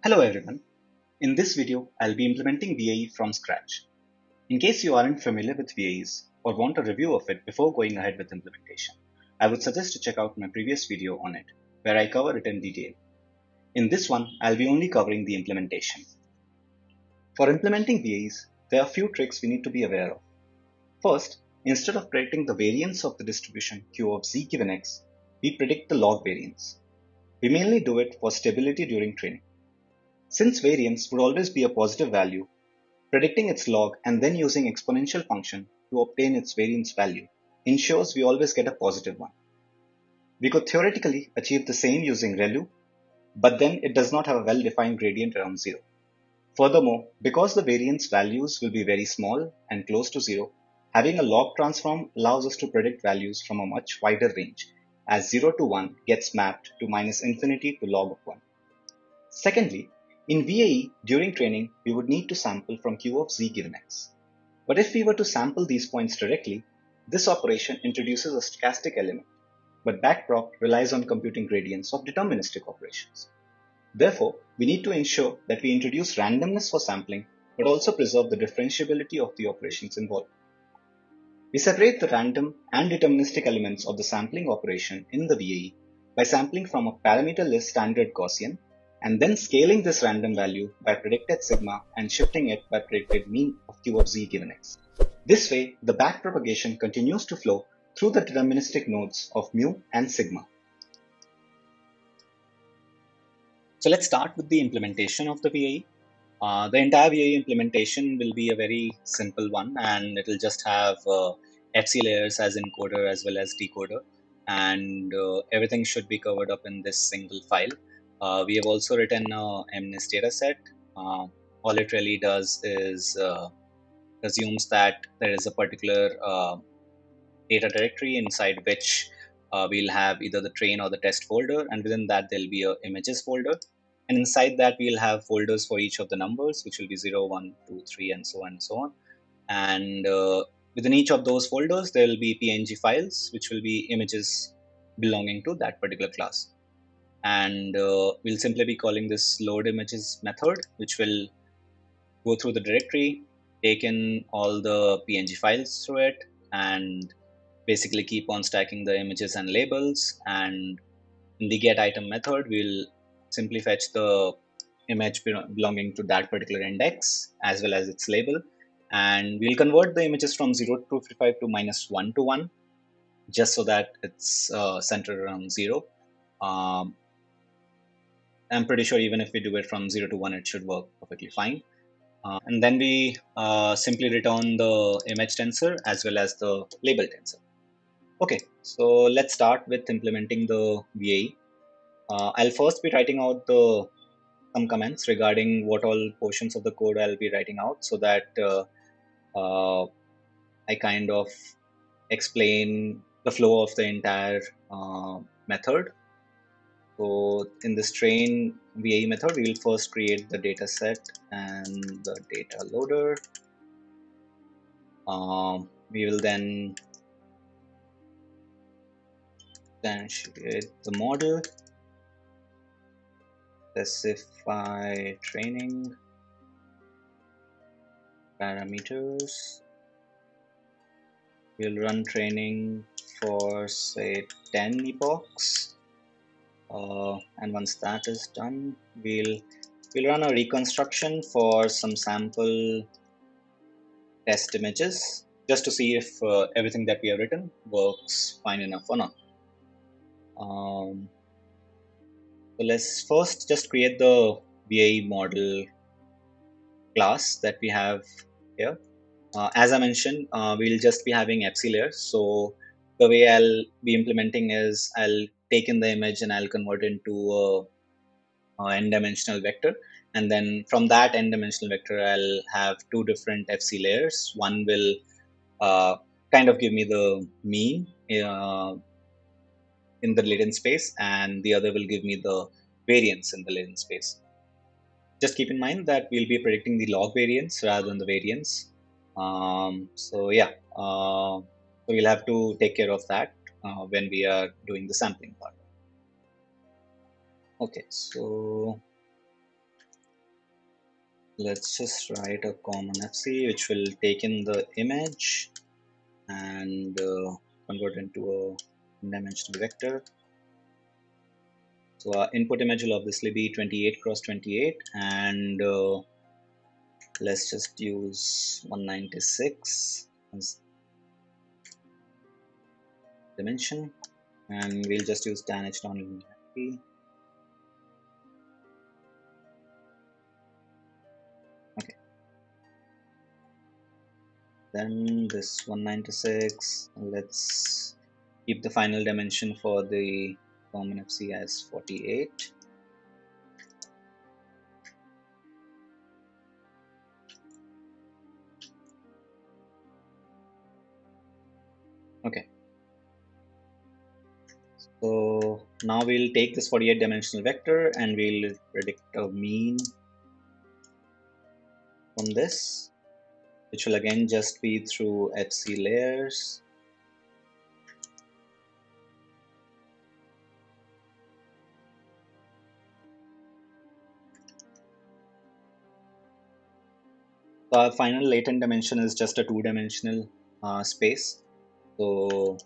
Hello everyone. In this video, I'll be implementing VAE from scratch. In case you aren't familiar with VAEs or want a review of it before going ahead with implementation, I would suggest to check out my previous video on it, where I cover it in detail. In this one, I'll be only covering the implementation. For implementing VAEs, there are a few tricks we need to be aware of. First, instead of predicting the variance of the distribution Q of z given x, we predict the log variance. We mainly do it for stability during training. Since variance would always be a positive value, predicting its log and then using exponential function to obtain its variance value ensures we always get a positive one. We could theoretically achieve the same using ReLU, but then it does not have a well-defined gradient around 0. Furthermore, because the variance values will be very small and close to 0, having a log transform allows us to predict values from a much wider range, as 0 to 1 gets mapped to minus infinity to log of 1. Secondly, in VAE, during training, we would need to sample from Q of z given x. But if we were to sample these points directly, this operation introduces a stochastic element, but backprop relies on computing gradients of deterministic operations. Therefore, we need to ensure that we introduce randomness for sampling, but also preserve the differentiability of the operations involved. We separate the random and deterministic elements of the sampling operation in the VAE by sampling from a parameter list standard Gaussian and then scaling this random value by predicted sigma and shifting it by predicted mean of Q of z given x. This way, the backpropagation continues to flow through the deterministic nodes of mu and sigma. So let's start with the implementation of the VAE. The entire VAE implementation will be a very simple one, and it will just have FC layers as encoder as well as decoder, and everything should be covered up in this single file. We have also written a MNIST dataset. All it really does is assumes that there is a particular data directory inside which we'll have either the train or the test folder, and within that there'll be a images folder. And inside that, we'll have folders for each of the numbers, which will be 0, 1, 2, 3, and so on and so on. And within each of those folders, there will be PNG files, which will be images belonging to that particular class. And we'll simply be calling this load images method, which will go through the directory, take in all the PNG files through it, and basically keep on stacking the images and labels. And in the get item method, we'll simply fetch the image belonging to that particular index as well as its label, and we'll convert the images from 0 to 255 to -1 to 1, just so that it's centered around 0. I'm pretty sure even if we do it from 0 to 1, it should work perfectly fine. And then we simply return the image tensor as well as the label tensor. Okay, so let's start with implementing the VAE. I'll first be writing out some comments regarding what all portions of the code I'll be writing out, so that I kind of explain the flow of the entire method. So in this train VAE method, we will first create the data set and the data loader. We will then instantiate the model, specify training parameters. We'll run training for say 10 epochs, and once that is done, we'll run a reconstruction for some sample test images, just to see if everything that we have written works fine enough or not. So let's first just create the VAE model class that we have here. As I mentioned, we'll just be having FC layers. So the way I'll be implementing is I'll take in the image and I'll convert it into a n-dimensional vector. And then from that n-dimensional vector, I'll have two different FC layers. One will kind of give me the mean in the latent space, and the other will give me the variance in the latent space. Just keep in mind that we'll be predicting the log variance rather than the variance. So yeah, so we'll have to take care of that when we are doing the sampling part. Okay, so let's just write a common FC which will take in the image and convert into a dimensional vector. So our input image will obviously be 28 cross 28, and let's just use 196 as dimension, and we'll just use tan h nonlinearity. Okay. Then this 196, let's keep the final dimension for the common FC as 48. Okay. So now we'll take this 48 dimensional vector and we'll predict a mean from this, which will again just be through FC layers. So our final latent dimension is just a two-dimensional space. So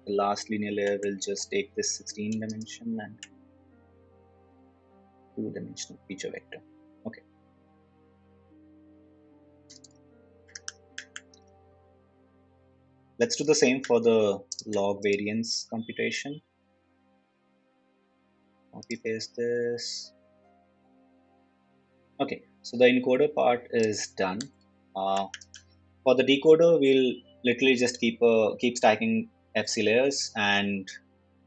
the last linear layer will just take this 16 dimension and two-dimensional feature vector. Okay. Let's do the same for the log variance computation. Copy paste this. Okay, so the encoder part is done. For the decoder, we'll literally just keep stacking FC layers, and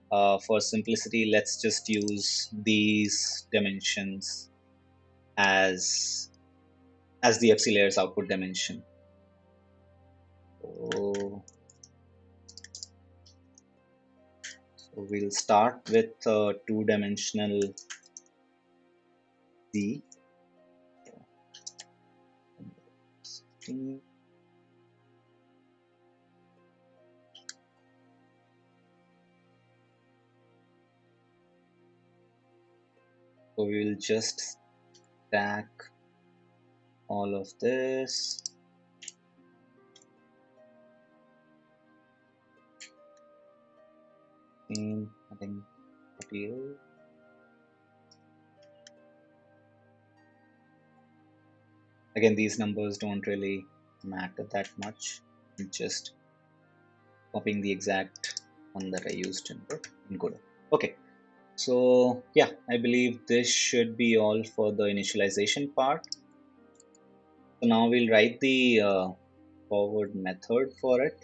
for simplicity, let's just use these dimensions as the FC layers output dimension. So we'll start with two-dimensional Z. So we will just stack all of this. I think appeal. Again, these numbers don't really matter that much. I'm just copying the exact one that I used in the encoder. Okay, so yeah, I believe this should be all for the initialization part. So now we'll write the forward method for it.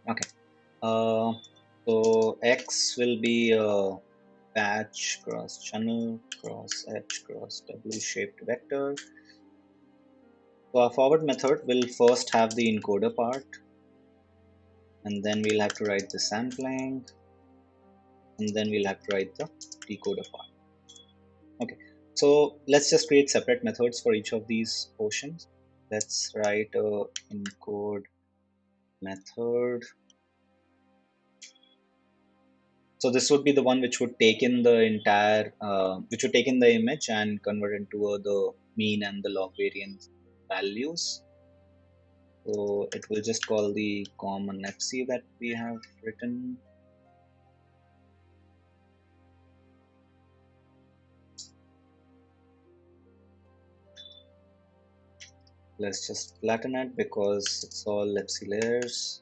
Okay, so X will be a patch cross channel cross H cross W shaped vector. So our forward method will first have the encoder part, and then we'll have to write the sampling, and then we'll have to write the decoder part. Okay, so let's just create separate methods for each of these portions. Let's write a encode method. So this would be the one which would take in the entire, which would take in the image and convert into the mean and the log variance values. So it will just call the common FC that we have written. Let's just flatten it because it's all FC layers.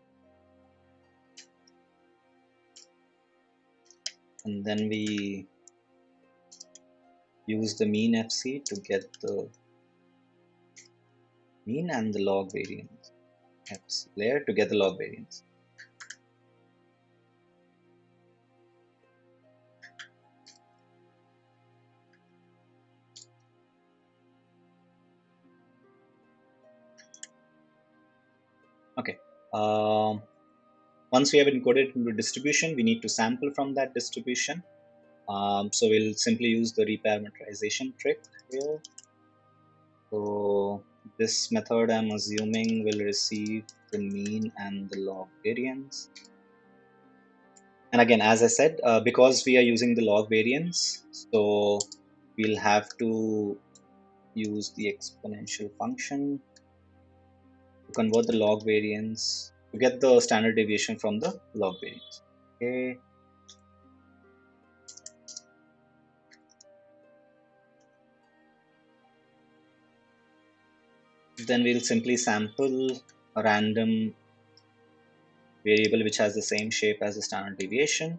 And then we use the mean FC to get the mean and the log variance FC layer to get the log variance. Okay. Once we have encoded into distribution, we need to sample from that distribution. So we'll simply use the reparameterization trick here. So this method, I'm assuming, will receive the mean and the log variance. And again, as I said, because we are using the log variance, so we'll have to use the exponential function to convert the log variance to get the standard deviation from the log variance. Okay. Then we'll simply sample a random variable which has the same shape as the standard deviation.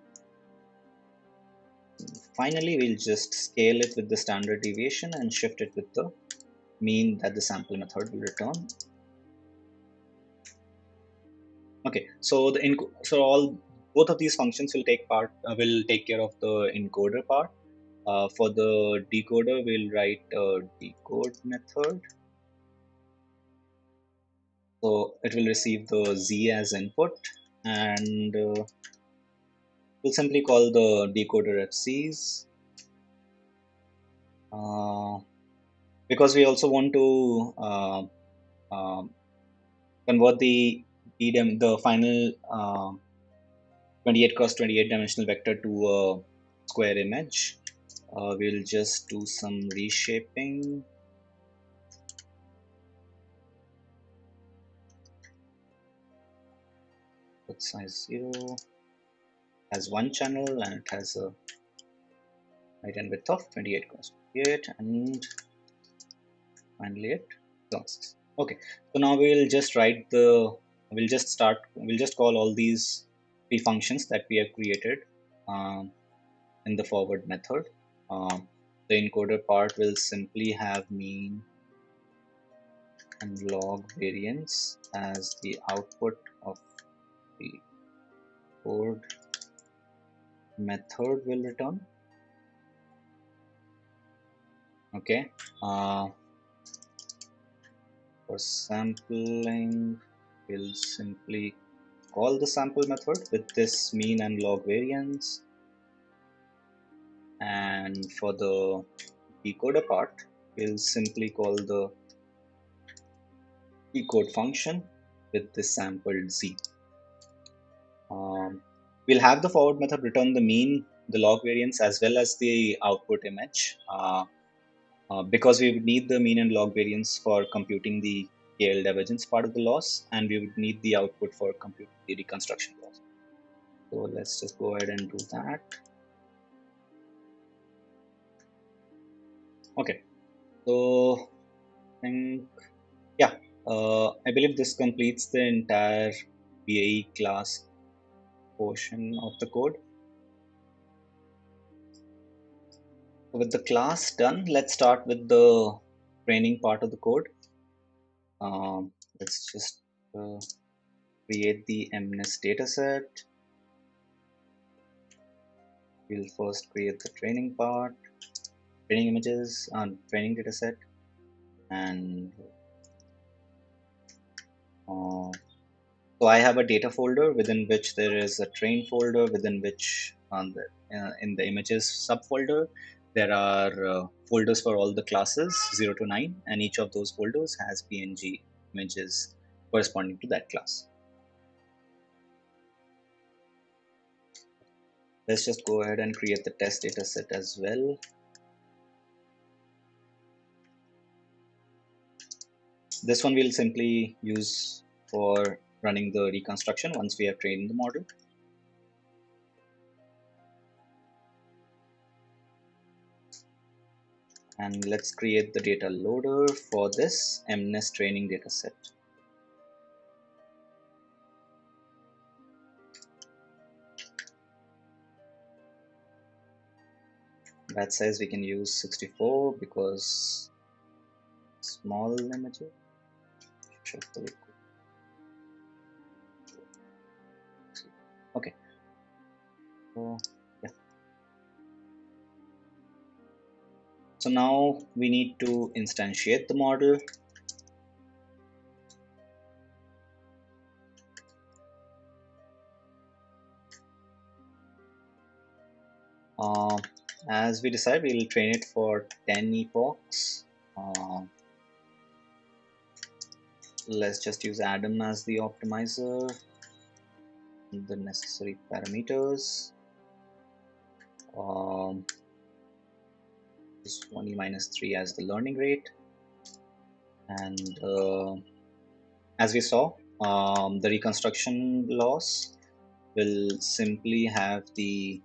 Finally, we'll just scale it with the standard deviation and shift it with the mean that the sample method will return. Okay, so both of these functions will take care of the encoder part. For the decoder, we'll write a decode method. So it will receive the z as input, and we'll simply call the decoder FCs. Because we also want to convert the final 28 cross 28 dimensional vector to a square image. We'll just do some reshaping. With size 0, has one channel and it has a height and width of 28 cross 28, and finally it closes. Okay, so now we'll just call all these three functions that we have created in the forward method. The encoder part will simply have mean and log variance as the output of the code method will return. Okay, for sampling, we'll simply call the sample method with this mean and log variance, and for the decoder part, we'll simply call the decode function with this sampled z. We'll have the forward method return the mean, the log variance, as well as the output image, because we would need the mean and log variance for computing the KL divergence part of the loss, and we would need the output for computing the reconstruction loss. So let's just go ahead and do that. Okay, so I think, yeah, I believe this completes the entire VAE class portion of the code. With the class done, let's start with the training part of the code. Let's just create the MNIST dataset. We'll first create the training part, training images, and training dataset, and so I have a data folder within which there is a train folder, within which in the images subfolder there are folders for all the classes 0 to 9, and each of those folders has PNG images corresponding to that class. Let's just go ahead and create the test dataset as well. This one we'll simply use for running the reconstruction once we have trained the model. And let's create the data loader for this MNIST training dataset. Batch size we can use 64 because small images. Okay. So, yeah. So now we need to instantiate the model. As we decide, we'll train it for 10 epochs. Let's just use Adam as the optimizer, the necessary parameters. This 1e minus 3 as the learning rate, and as we saw, the reconstruction loss will simply have the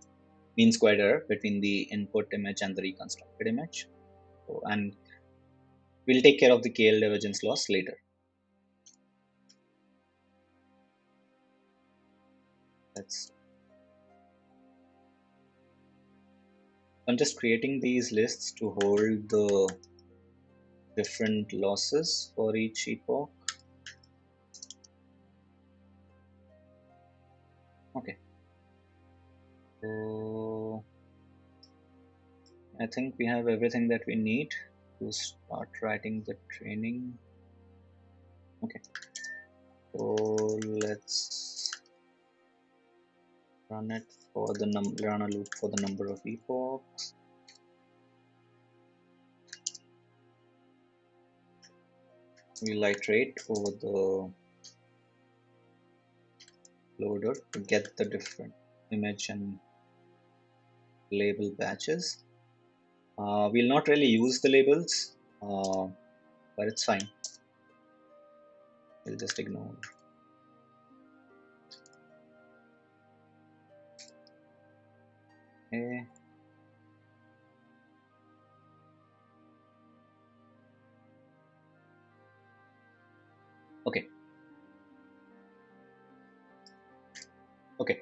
mean squared error between the input image and the reconstructed image. So, and we'll take care of the KL divergence loss later. I'm just creating these lists to hold the different losses for each epoch. Okay. So I think we have everything that we need to start writing the training. Okay. So let's run it for the run a loop for the number of epochs. We'll iterate over the loader to get the different image and label batches. We'll not really use the labels, but it's fine. We'll just ignore. Okay. Okay. Okay.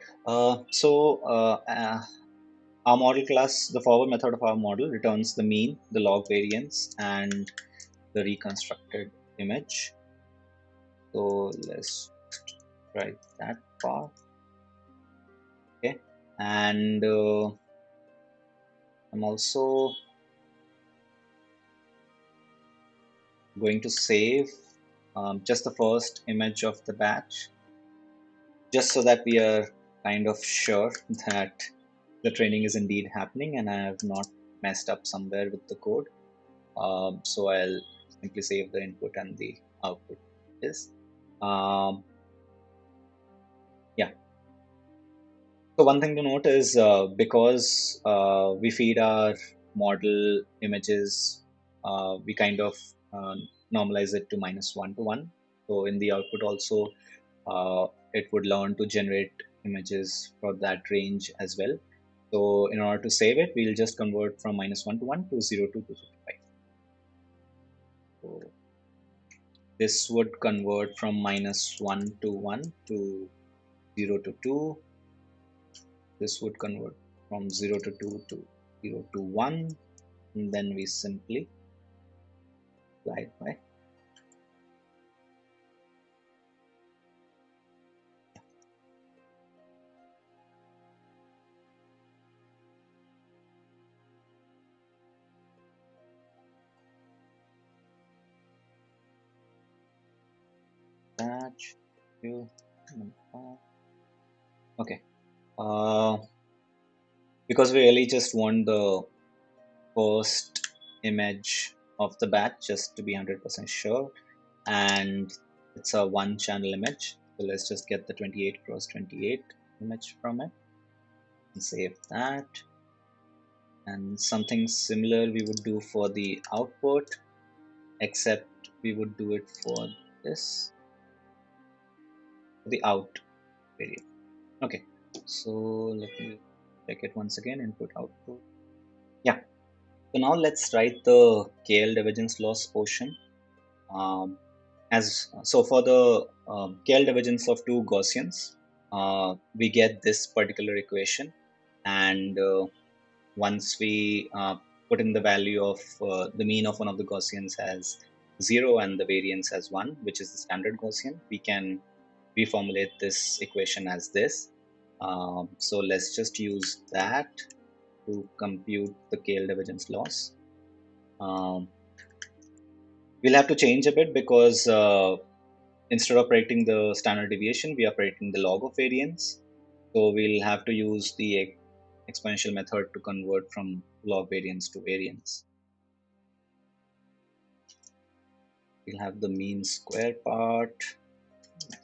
Our model class, the forward method of our model, returns the mean, the log variance, and the reconstructed image. So let's try that part. Okay, and I'm also going to save just the first image of the batch, just so that we are kind of sure that the training is indeed happening and I have not messed up somewhere with the code. So I'll simply save the input and the output is. Yeah. So one thing to note is because we feed our model images, we kind of normalize it to -1 to 1. So in the output also, it would learn to generate images for that range as well. So in order to save it, we'll just convert from -1 to 1 to 0 to 255. So this would convert from -1 to 1 to 0 to 2. This would convert from 0 to 2 to 0 to 1, and then we simply divide by batch. Okay. Because we really just want the first image of the batch just to be 100% sure, and it's a one channel image, so let's just get the 28 cross 28 image from it and save that. And something similar we would do for the output, except we would do it for this, the out variable. Okay, so let me check it once again, input output. Yeah, so now let's write the KL divergence loss portion. So for the KL divergence of two Gaussians, we get this particular equation, and once we put in the value of the mean of one of the Gaussians as 0 and the variance as 1, which is the standard Gaussian, we can reformulate this equation as this. So let's just use that to compute the KL divergence loss. We'll have to change a bit because instead of predicting the standard deviation, we are predicting the log of variance. So we'll have to use the exponential method to convert from log variance to variance. We'll have the mean square part,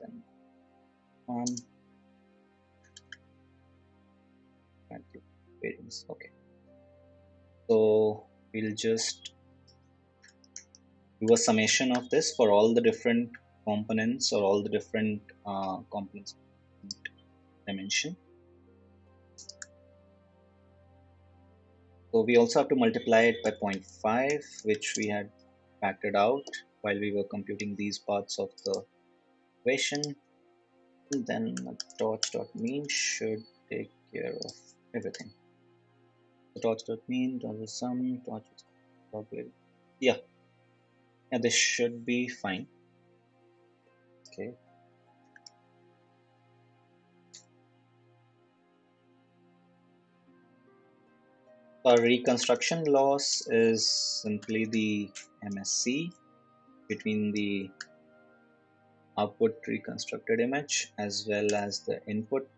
then variance. Okay, so we'll just do a summation of this for all the different components or all the different components dimension. So we also have to multiply it by 0.5, which we had factored out while we were computing these parts of the equation. And then torch.mean should take care of everything. The torch.mean, sum, torch. Yeah, this should be fine. Okay. Our reconstruction loss is simply the MSC between the output reconstructed image as well as the input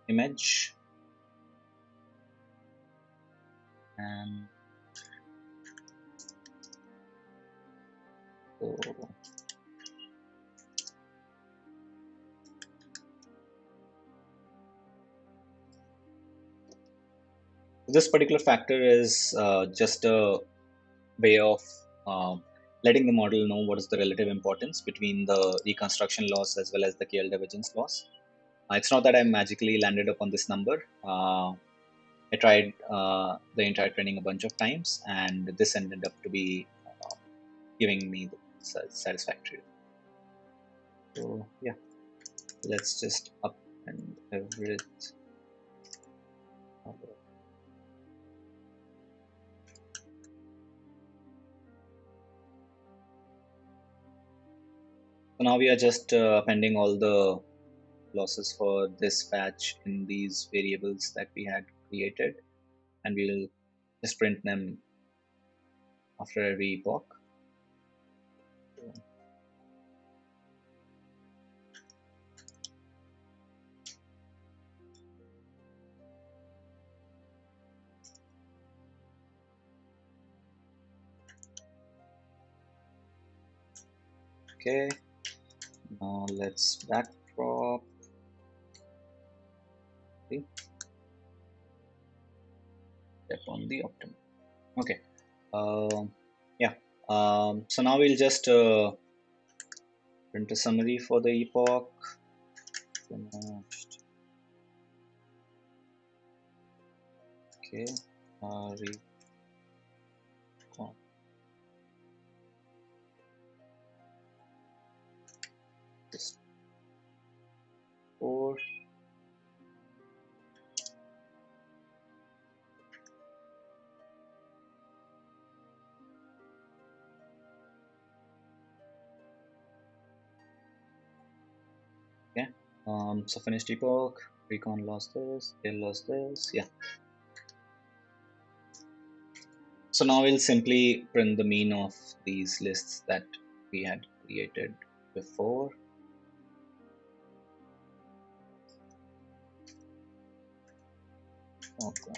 image, and so this particular factor is just a way of letting the model know what is the relative importance between the reconstruction loss as well as the KL divergence loss. It's not that I magically landed upon this number. I tried the entire training a bunch of times, and this ended up to be giving me the satisfactory. So yeah, let's just up and average. So now we are just appending all the losses for this batch in these variables that we had created, and we'll just print them after every epoch. Okay, now let's backdrop. Okay. Step on the optimum. Okay. Yeah. So now we'll just print a summary for the epoch. Finished. Okay. This 4. Okay. So finished epoch. Recon lost this. Tail lost this. Yeah. So now we'll simply print the mean of these lists that we had created before. Okay.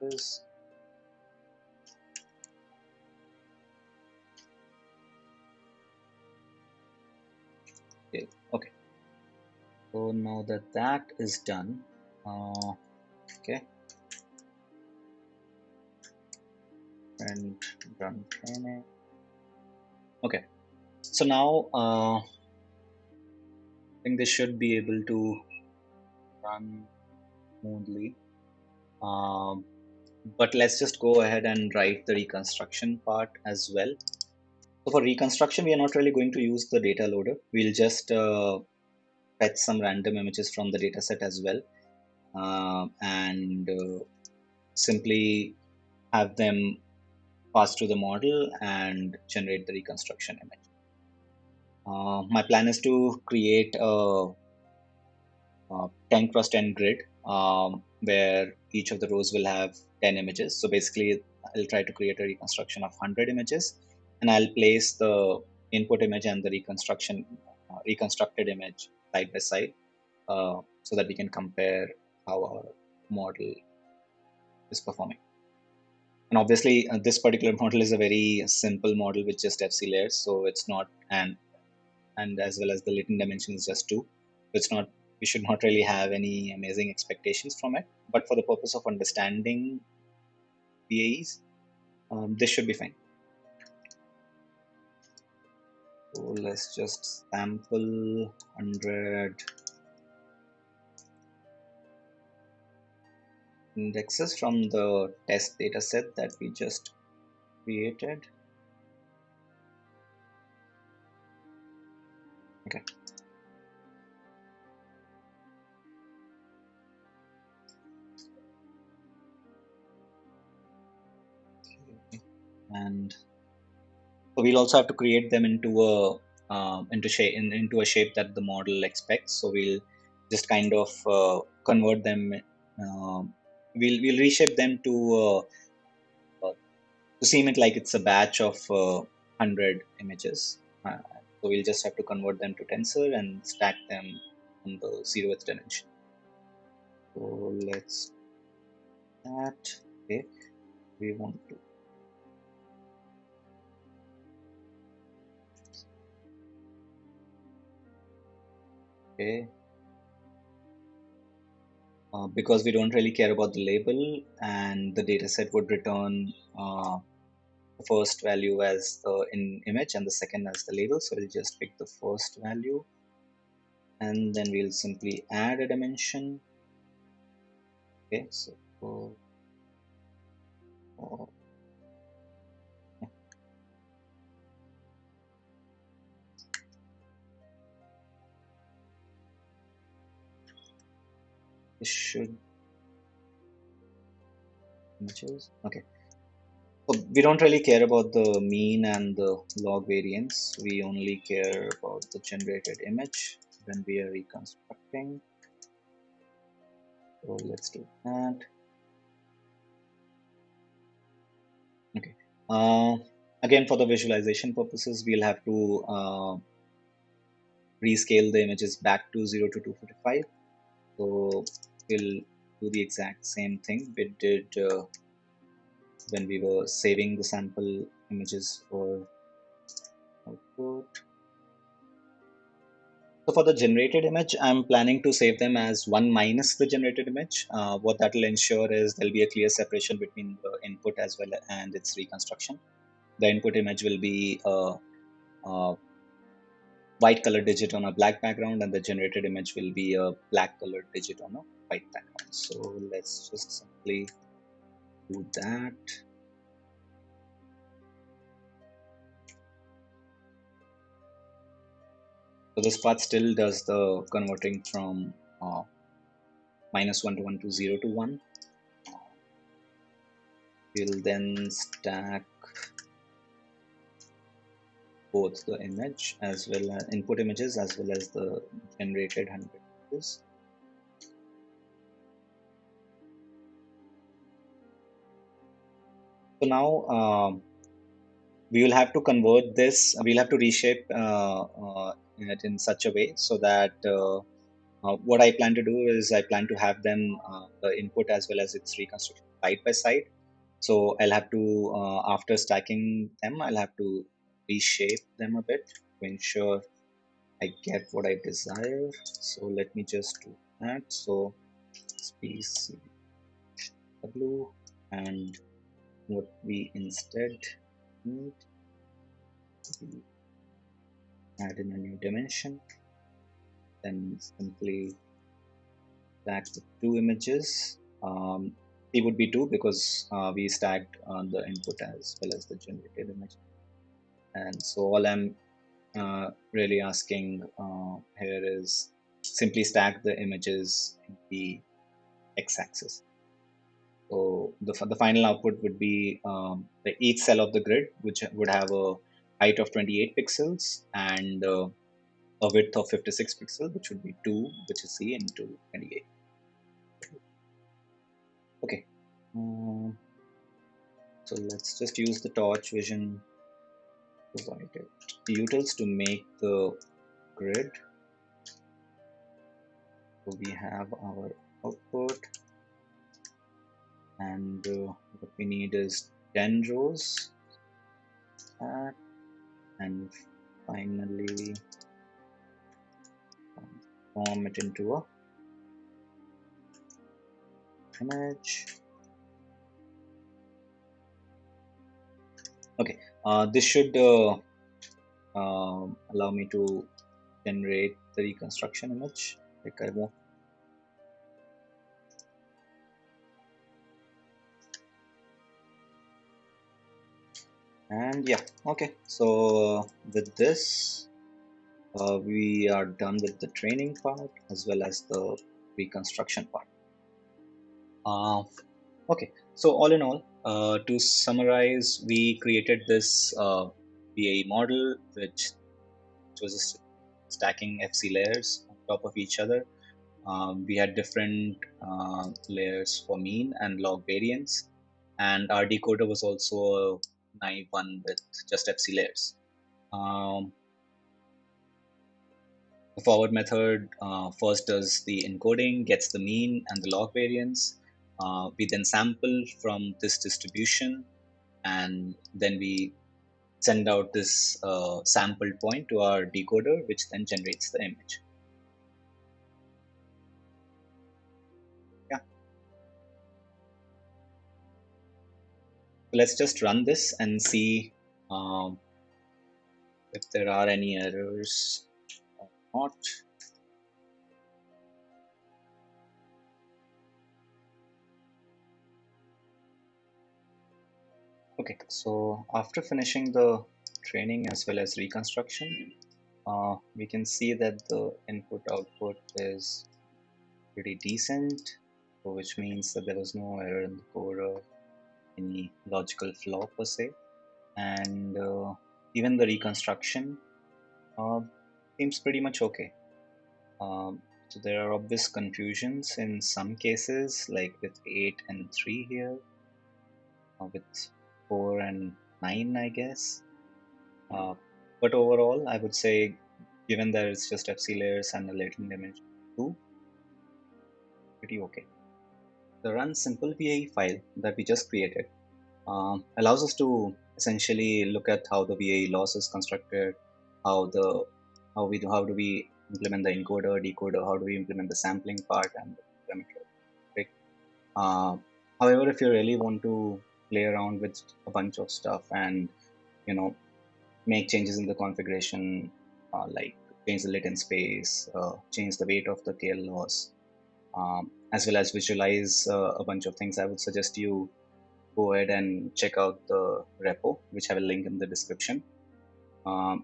This. Okay. So now that that is done, okay, and run training. Okay, so now I think this should be able to run smoothly. But let's just go ahead and write the reconstruction part as well. So for reconstruction, we are not really going to use the data loader. We'll just fetch some random images from the dataset as well, and simply have them pass through the model and generate the reconstruction image. My plan is to create a 10 cross 10 grid where each of the rows will have 10 images. So basically, I'll try to create a reconstruction of 100 images, and I'll place the input image and the reconstructed image side by side, so that we can compare how our model is performing. And obviously, this particular model is a very simple model with just FC layers, so it's not and as well as the latent dimension is just 2. It's not, we should not really have any amazing expectations from it, but for the purpose of understanding VAEs, this should be fine. So let's just sample 100 indexes from the test data set that we just created. Okay. And so we'll also have to create them into a into a shape that the model expects. So we'll just kind of convert them. We'll reshape them to seem it like it's a batch of 100 images. So we'll just have to convert them to tensor and stack them on the 0th dimension. So let's do that. Okay, we want to. Okay. Because we don't really care about the label, and the dataset would return the first value as the image and the second as the label. So we'll just pick the first value, and then we'll simply add a dimension. Okay, so this should images. Okay. So we don't really care about the mean and the log variance. We only care about the generated image when we are reconstructing. So let's do that. Okay. Again, for the visualization purposes, we'll have to rescale the images back to 0 to 255. So we'll do the exact same thing we did when we were saving the sample images for output. So for the generated image, I'm planning to save them as 1 minus the generated image. What that will ensure is there'll be a clear separation between the input as well and its reconstruction. The input image will be a white colored digit on a black background, and the generated image will be a black colored digit on a white background. So let's just simply do that. So this part still does the converting from -1 to 1 to 0 to 1. We'll then stack both the image as well as input images as well as the generated 100 images. So now we will have to convert this. We'll have to reshape it in such a way so that what I plan to do is I plan to have them the input as well as its reconstruction side by side. So I'll have to after stacking them, I'll have to reshape them a bit to ensure I get what I desire. So let me just do that. So species w, and what we instead need, we add in a new dimension, then simply stack the two images. It would be 2 because we stacked the input as well as the generated image. And so all I'm really asking here is simply stack the images in the x-axis. So the final output would be each cell of the grid, which would have a height of 28 pixels and a width of 56 pixels, which would be 2, which is C, into 28. Okay. So let's just use the torch vision provided utils to make the grid. So we have our output, and what we need is 10 rows, and finally transform it into a image. Okay, this should allow me to generate the reconstruction image. Like I won't. And yeah, okay. So with this, we are done with the training part as well as the reconstruction part. Okay, so all in all, to summarize, we created this BAE model which was just stacking FC layers on top of each other. We had different layers for mean and log variance, and our decoder was also a naive one with just FC layers. The forward method first does the encoding, gets the mean and the log variance. We then sample from this distribution, and then we send out this sampled point to our decoder, which then generates the image. Yeah. So let's just run this and see if there are any errors or not. Okay, so after finishing the training as well as reconstruction, we can see that the input output is pretty decent, which means that there was no error in the code or any logical flaw per se, and even the reconstruction seems pretty much okay. So there are obvious confusions in some cases, like with 8 and 3 here, with 4 and 9, I guess. But overall, I would say, given that it's just FC layers and a latent dimension 2, pretty okay. The run simple VAE file that we just created allows us to essentially look at how the VAE loss is constructed, how do we implement the encoder, decoder, how do we implement the sampling part and the parameter. However, if you really want to play around with a bunch of stuff and make changes in the configuration, like change the latent space, change the weight of the KL loss, as well as visualize a bunch of things, I would suggest you go ahead and check out the repo, which I will link in the description.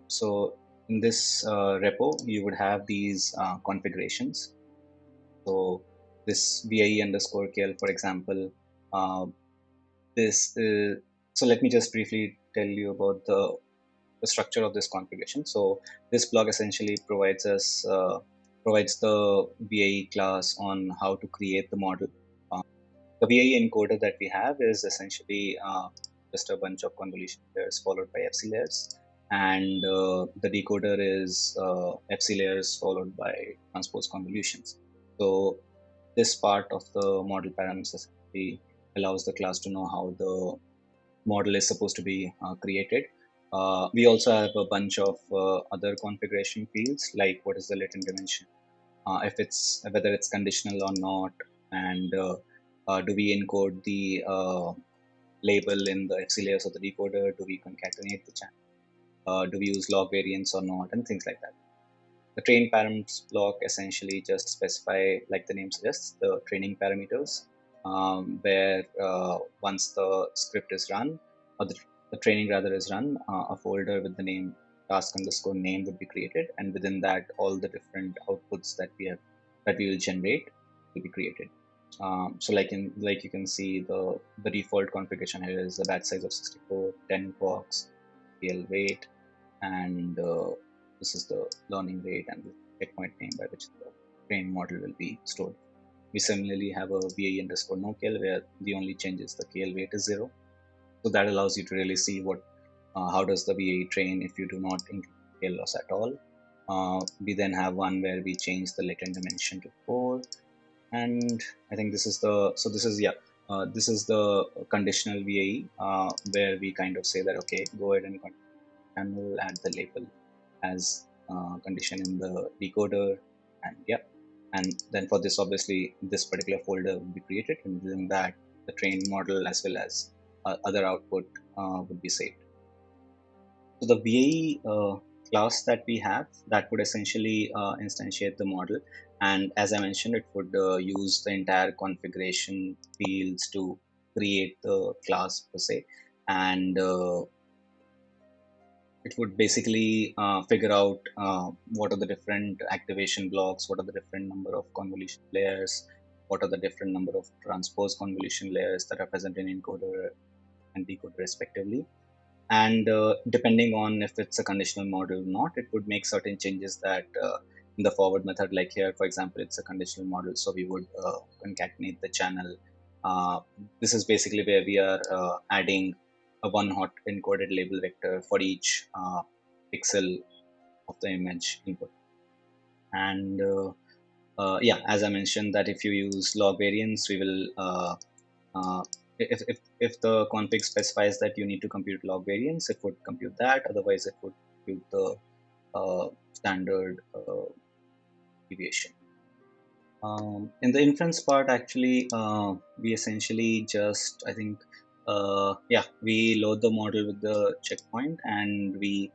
So in this repo, you would have these configurations. So this VIE underscore KL, for example, so let me just briefly tell you about the structure of this configuration. So this blog essentially provides the VAE class on how to create the model. The VAE encoder that we have is essentially just a bunch of convolution layers followed by FC layers, and the decoder is FC layers followed by transpose convolutions. So this part of the model parameters essentially allows the class to know how the model is supposed to be created. We also have a bunch of other configuration fields, like what is the latent dimension, whether it's conditional or not, and do we encode the label in the FC layers of the decoder? Do we concatenate the channel? Do we use log variance or not? And things like that. The train parameters block essentially just specify, like the name suggests, the training parameters, where once the script is run, or the training rather is run, a folder with the name task underscore name would be created, and within that, all the different outputs that we will generate will be created. So like you can see, the default configuration here is the batch size of 64, 10 clocks, PL weight, and this is the learning rate and the checkpoint name by which the train model will be stored. We similarly have a VAE underscore no KL, where the only change is the KL weight is 0. So that allows you to really see what how does the VAE train if you do not include scale loss at all. We then have one where we change the latent dimension to 4, and I think this is the, so this is, yeah, this is the conditional VAE, where we kind of say that, okay, go ahead and channel, add the label as condition in the decoder, and yeah, and then for this, obviously this particular folder will be created, and within that the train model as well as other output would be saved. So the VAE class that we have, that would essentially instantiate the model, and as I mentioned, it would use the entire configuration fields to create the class per se, and it would basically figure out what are the different activation blocks, what are the different number of convolution layers, what are the different number of transpose convolution layers that are present in encoder and decoder respectively. And depending on if it's a conditional model or not, it would make certain changes that in the forward method, like here, for example, it's a conditional model, so we would concatenate the channel. This is basically where we are adding a one hot encoded label vector for each pixel of the image input. And yeah, as I mentioned, that if you use log variance, we will uh, if the config specifies that you need to compute log variance, it would compute that. Otherwise, it would compute the standard deviation. In the inference part, actually, we essentially just, I think, yeah, we load the model with the checkpoint and we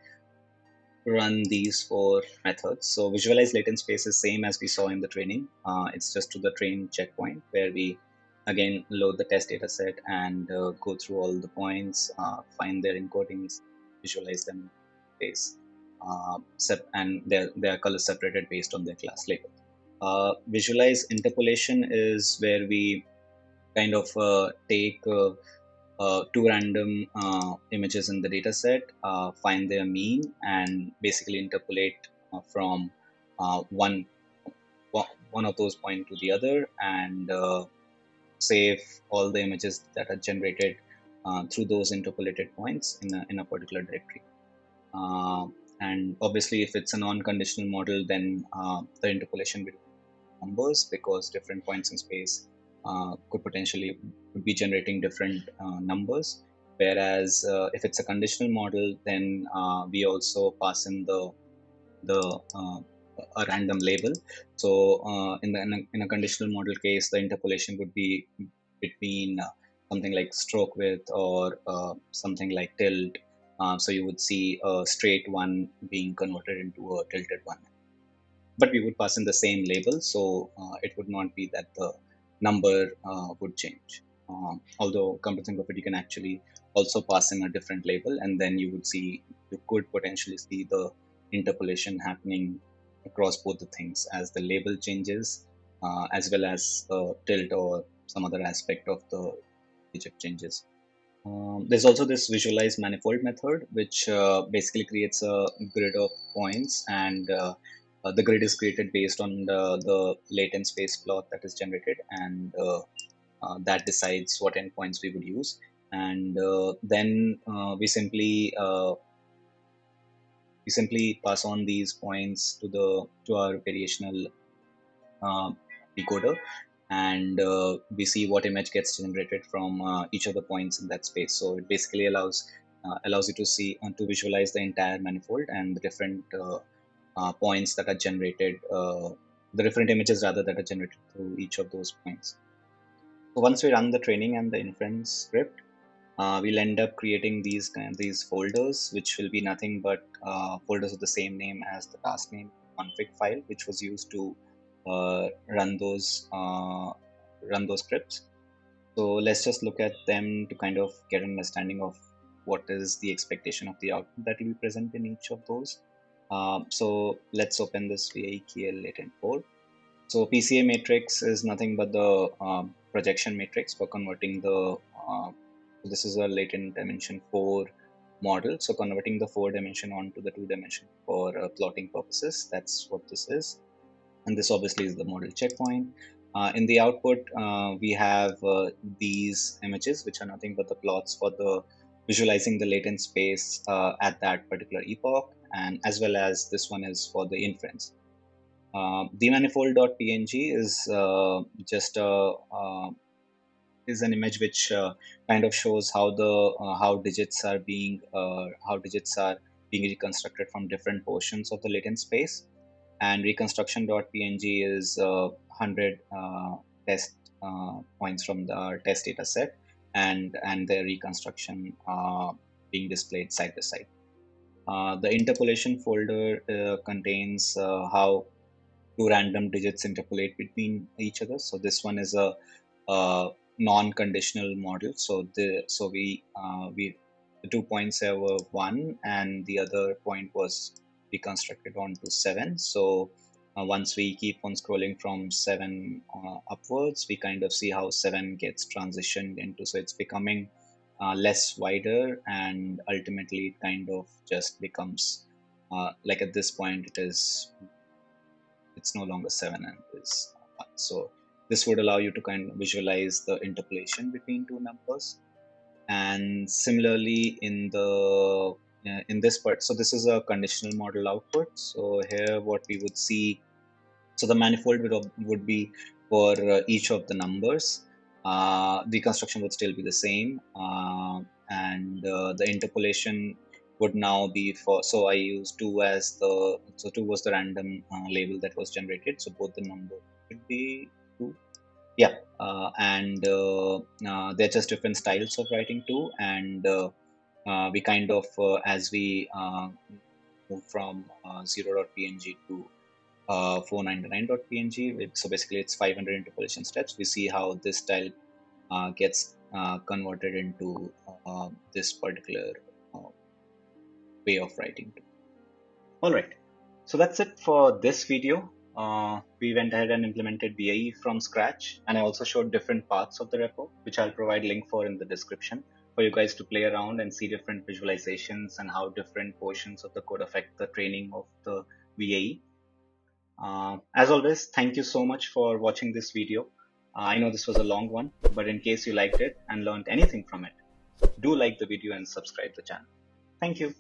run these four methods. So visualize latent space is same as we saw in the training. It's just to the train checkpoint where we again load the test data set and go through all the points, find their encodings, visualize them in space, and they're color separated based on their class label. Visualize interpolation is where we kind of take two random images in the dataset, find their mean, and basically interpolate from one of those points to the other, and save all the images that are generated through those interpolated points in a particular directory. And obviously, if it's a non-conditional model, then the interpolation will be numbers, because different points in space could potentially be generating different numbers. Whereas if it's a conditional model, then we also pass in the a random label. So in a conditional model case, the interpolation would be between something like stroke width or something like tilt. So you would see a straight one being converted into a tilted one, but we would pass in the same label, so it would not be that the number would change. Although, come to think of it, you can actually also pass in a different label, and then you could potentially see the interpolation happening across both the things as the label changes, as well as tilt or some other aspect of the digit changes. There's also this visualize manifold method, which basically creates a grid of points, and the grid is created based on the latent space plot that is generated, and that decides what endpoints we would use. And then we simply pass on these points to our variational uh, decoder, and we see what image gets generated from each of the points in that space. So it basically allows you to see to visualize the entire manifold and the different points that are generated, the different images rather that are generated through each of those points. So once we run the training and the inference script, we'll end up creating these folders, which will be nothing but folders with the same name as the task name config file, which was used to run those scripts. So let's just look at them to kind of get an understanding of what is the expectation of the output that will be present in each of those. So let's open this VAEQL latent 4. So PCA matrix is nothing but the projection matrix for converting the, this is a latent dimension 4 model. So converting the 4 dimension onto the 2 dimension for plotting purposes, that's what this is. And this obviously is the model checkpoint. In the output, we have these images, which are nothing but the plots for the visualizing the latent space at that particular epoch, and as well as this one is for the inference. The manifold.png is just a is an image which kind of shows how the how digits are being reconstructed from different portions of the latent space. And reconstruction.png is 100 test points from the test data set, and their reconstruction being displayed side by side. The interpolation folder contains how two random digits interpolate between each other. So this one is a non-conditional model. So the 2 points here were 1, and the other point was reconstructed onto 7. So once we keep on scrolling from 7 upwards, we kind of see how 7 gets transitioned into. So it's becoming less wider, and ultimately it kind of just becomes like at this point it's no longer 7 and is 1. So this would allow you to kind of visualize the interpolation between two numbers. And similarly in this part, so this is a conditional model output. So here what we would see, so the manifold would be for each of the numbers. The construction would still be the same, and the interpolation would now be for, so I use 2 as the, so 2 was the random label that was generated, so both the numbers should be 2. Yeah, and they're just different styles of writing 2, and we kind of as we move from 0.png to 499.png, so basically it's 500 interpolation steps. We see how this style gets converted into this particular way of writing. Alright, so that's it for this video. We went ahead and implemented VAE from scratch, and I also showed different parts of the repo, which I'll provide link for in the description for you guys to play around and see different visualizations and how different portions of the code affect the training of the VAE. As always, thank you so much for watching this video. I know this was a long one, but in case you liked it and learned anything from it, do like the video and subscribe the channel. Thank you.